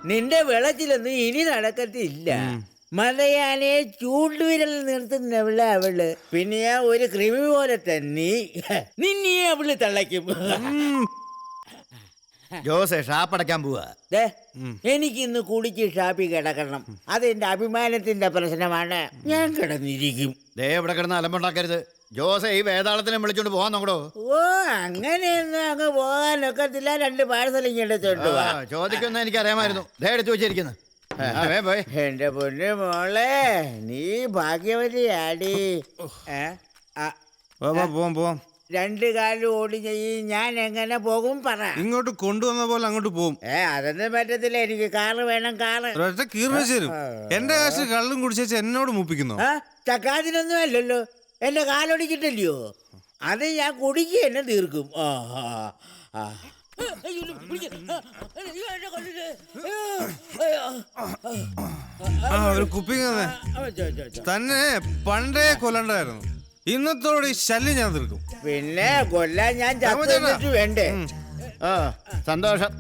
നിന്റെ വെള്ളത്തിലൊന്നും ഇനി നടക്കത്തില്ല. മതയാനയെ ചൂണ്ടുവിരൽ നിർത്തുന്നവള് അവള്. പിന്നെ ഒരു കൃമി പോലെ തന്നെ നിന്നെ അവള് തള്ളയ്ക്കും. ജോസേ ഷാപ്പടയ്ക്കാൻ പോവാ. എനിക്കിന്ന് കുടിച്ച് ഷാപ്പി കിടക്കണം. അതെന്റെ അഭിമാനത്തിന്റെ പ്രശ്നമാണ്. ഞാൻ കിടന്നിരിക്കും. ഇവിടെ കിടന്ന് അലമ്പുണ്ടാക്കരുത്. ജോസേ ഈ വേതാളത്തിനെ വിളിച്ചോണ്ട് പോകാൻ നോക്കടോ. ഓ അങ്ങനെയൊന്നും അങ്ങ് പോകാനൊക്കത്തില്ല. 2 പാഴ്സൽ ഇങ്ങോട്ട് ചോദിക്കുന്ന എനിക്ക് അറിയാമായിരുന്നു. എടുത്തു വെച്ചിരിക്കുന്നു. എന്റെ പൊന്നു മോളെ, നീ ഭാഗ്യവതിയാടി. പോവാം. 2 കാലും ഓടി ഞാൻ എങ്ങനെ പോകും പറ. ഇങ്ങോട്ട് കൊണ്ടുവന്ന പോലെ അങ്ങോട്ട് പോകും. അതൊന്നും പറ്റത്തില്ല. എനിക്ക് കാറ് വേണം. കാറ് തരും. എന്റെ കാശ് കള്ളും കുടിച്ചേച്ച് എന്നോട് മുപ്പിക്കുന്നു. ചക്കാതിനൊന്നും അല്ലല്ലോ. എന്റെ കാലൊടിച്ചിട്ടല്ലയോ. അത് ഞാൻ കുടിക്കുക എന്നെ തീർക്കും. ഒരു കുപ്പിങ് തന്നെ പണ്ടേ കൊല്ലണ്ടായിരുന്നു. ഇന്നത്തോടെ ഈ ശല്യം ഞാൻ തീർക്കും. പിന്നെ കൊല്ലാൻ ഞാൻ ചത്തിട്ട് വേണ്ടേ? സന്തോഷം.